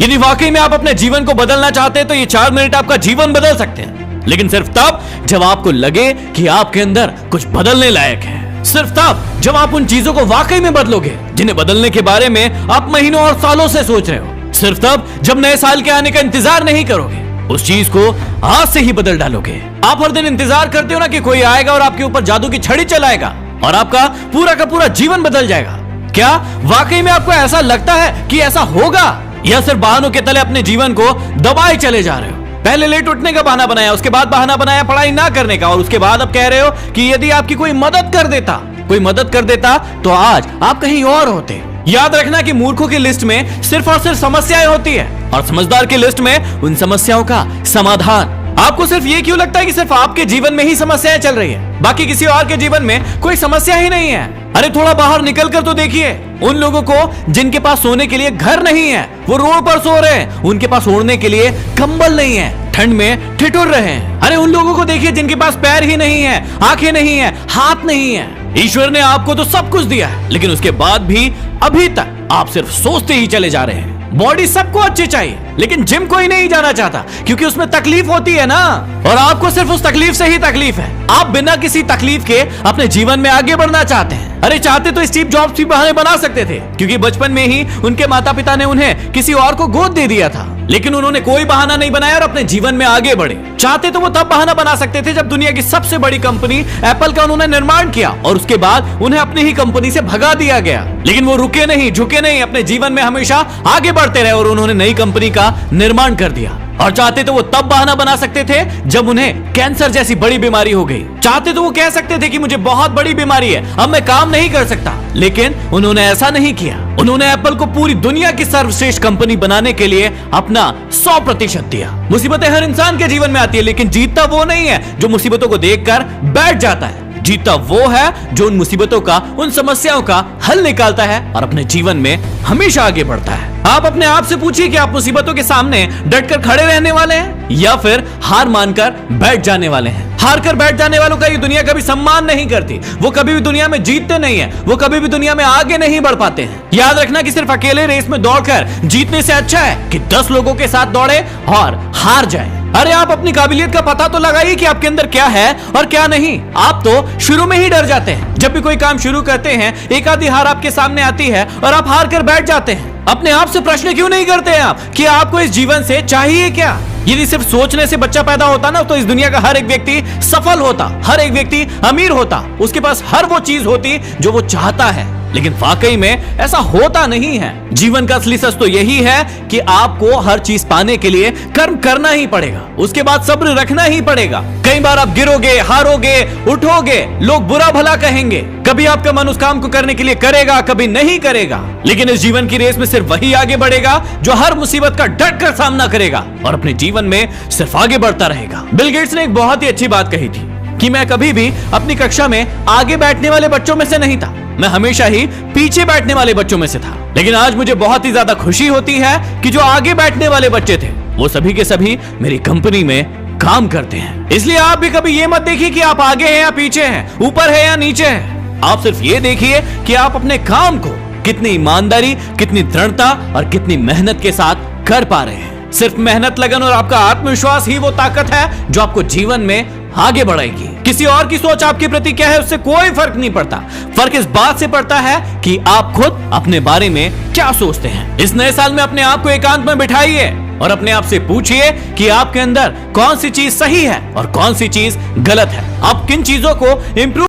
यदि वाकई में आप अपने जीवन को बदलना चाहते हैं तो ये 4 मिनट आपका जीवन बदल सकते हैं, लेकिन सिर्फ तब जब आपको लगे कि आपके अंदर कुछ बदलने लायक है। सिर्फ तब जब आप उन चीजों को वाकई में बदलोगे जिन्हें बदलने के बारे में आप महीनों और सालों से सोच रहे हो। सिर्फ तब जब नए साल के आने का इंतजार नहीं करोगे, उस चीज को आज से ही बदल डालोगे। आप हर दिन इंतजार करते हो ना कि कोई आएगा और आपके ऊपर जादू की छड़ी चलाएगा और आपका पूरा का पूरा जीवन बदल जाएगा। क्या वाकई में आपको ऐसा लगता है कि ऐसा होगा, या सिर्फ बहानों के तले अपने जीवन को दबाए चले जा रहे हो? पहले लेट उठने का बहाना बनाया, उसके बाद बहाना बनाया पढ़ाई ना करने का, और उसके बाद अब कह रहे हो कि यदि आपकी कोई मदद कर देता तो आज आप कहीं और होते। याद रखना कि मूर्खों की लिस्ट में सिर्फ और सिर्फ समस्याएं होती है और समझदार की लिस्ट में उन समस्याओं का समाधान। आपको सिर्फ ये क्यों लगता है कि सिर्फ आपके जीवन में ही समस्याएं चल रही है, बाकी किसी और के जीवन में कोई समस्या ही नहीं है? अरे थोड़ा बाहर निकल कर तो देखिए उन लोगों को जिनके पास सोने के लिए घर नहीं है, वो रोड पर सो रहे हैं, उनके पास ओढ़ने के लिए कंबल नहीं है, ठंड में ठिठुर रहे हैं। अरे उन लोगों को देखिए जिनके पास पैर ही नहीं है, आंखें नहीं है, हाथ नहीं है। ईश्वर ने आपको तो सब कुछ दिया है, लेकिन उसके बाद भी अभी तक आप सिर्फ सोचते ही चले जा रहे हैं। बॉडी सबको अच्छी चाहिए, लेकिन जिम कोई नहीं जाना चाहता क्योंकि उसमें तकलीफ होती है ना, और आपको सिर्फ उस तकलीफ से ही तकलीफ है। आप बिना किसी तकलीफ के अपने जीवन में आगे बढ़ना चाहते हैं। अरे चाहते तो स्टीव जॉब्स भी बहाने बना सकते थे, क्योंकि बचपन में ही उनके माता पिता ने उन्हें किसी और को गोद दे दिया था, लेकिन उन्होंने कोई बहाना नहीं बनाया और अपने जीवन में आगे बढ़े। चाहते तो वो तब बहाना बना सकते थे जब दुनिया की सबसे बड़ी कंपनी एप्पल का उन्होंने निर्माण किया और उसके बाद उन्हें अपनी ही कंपनी से भगा दिया गया, लेकिन वो रुके नहीं, झुके नहीं, अपने जीवन में हमेशा आगे बढ़ते रहे और उन्होंने नई कंपनी का निर्माण कर दिया। और चाहते तो वो तब बहाना बना सकते थे जब उन्हें कैंसर जैसी बड़ी बीमारी हो गई। चाहते तो वो कह सकते थे कि मुझे बहुत बड़ी बीमारी है, अब मैं काम नहीं कर सकता, लेकिन उन्होंने ऐसा नहीं किया। उन्होंने एप्पल को पूरी दुनिया की सर्वश्रेष्ठ कंपनी बनाने के लिए अपना 100% दिया। मुसीबतें हर इंसान के जीवन में आती है, लेकिन जीतता वो नहीं है जो मुसीबतों को देखकर बैठ जाता है। जीतता वो है जो उन मुसीबतों का, उन समस्याओं का हल निकालता है और अपने जीवन में हमेशा आगे बढ़ता है। आप अपने आप से पूछिए कि आप मुसीबतों के सामने डटकर खड़े रहने वाले हैं या फिर हार मानकर बैठ जाने वाले हैं। हार कर बैठ जाने वालों का ये दुनिया कभी सम्मान नहीं करती, वो कभी भी दुनिया में जीतते नहीं है, वो कभी भी दुनिया में आगे नहीं बढ़ पाते हैं। याद रखना कि सिर्फ अकेले रेस में दौड़कर जीतने से अच्छा है कि 10 लोगों के साथ दौड़े और हार जाए। अरे आप अपनी काबिलियत का पता तो लगाइए कि आपके अंदर क्या है और क्या नहीं। आप तो शुरू में ही डर जाते हैं। जब भी कोई काम शुरू करते हैं, एक आधी हार आपके सामने आती है और आप हार कर बैठ जाते हैं। अपने आप से प्रश्न क्यों नहीं करते हैं आप कि आपको इस जीवन से चाहिए क्या? यदि सिर्फ सोचने से बच्चा पैदा होता ना, तो इस दुनिया का हर एक व्यक्ति सफल होता, हर एक व्यक्ति अमीर होता, उसके पास हर वो चीज होती जो वो चाहता है। लेकिन वाकई में ऐसा होता नहीं है। जीवन का असली सच तो यही है कि आपको हर चीज पाने के लिए कर्म करना ही पड़ेगा, उसके बाद सब्र रखना ही पड़ेगा। कई बार आप गिरोगे, हारोगे, उठोगे, लोग बुरा भला कहेंगे, कभी आपका मन उस काम को करने के लिए करेगा, कभी नहीं करेगा, लेकिन इस जीवन की रेस में सिर्फ वही आगे बढ़ेगा जो हर मुसीबत का डट कर सामना करेगा और अपने जीवन में सिर्फ आगे बढ़ता रहेगा। बिल गेट्स ने एक बहुत ही अच्छी बात कही थी कि मैं कभी भी अपनी कक्षा में आगे बैठने वाले बच्चों में से नहीं था, मैं हमेशा ही पीछे बैठने वाले बच्चों में से था। लेकिन आज मुझे बहुत ही ज्यादा खुशी होती है कि जो आगे बैठने वाले बच्चे थे वो सभी के सभी मेरी कंपनी में काम करते हैं। इसलिए आप भी कभी ये मत देखिए कि आप आगे हैं या पीछे हैं, ऊपर है या नीचे हैं। आप सिर्फ ये देखिए कि आप अपने काम को कितनी ईमानदारी, कितनी दृढ़ता और कितनी मेहनत के साथ कर पा रहे हैं। सिर्फ मेहनत, लगन और आपका आत्मविश्वास ही वो ताकत है जो आपको जीवन में आगे बढ़ाएगी। किसी और की सोच आपके प्रति क्या है उससे कोई फर्क नहीं पड़ता। फर्क इस बात से पड़ता है कि आप खुद अपने बारे में क्या सोचते हैं। इस नए साल में अपने आप को एकांत में बिठाइए और अपने आप से पूछिए कि आपके अंदर कौन सी चीज सही है और कौन सी चीज गलत है। आप किन चीजों को इंप्रूव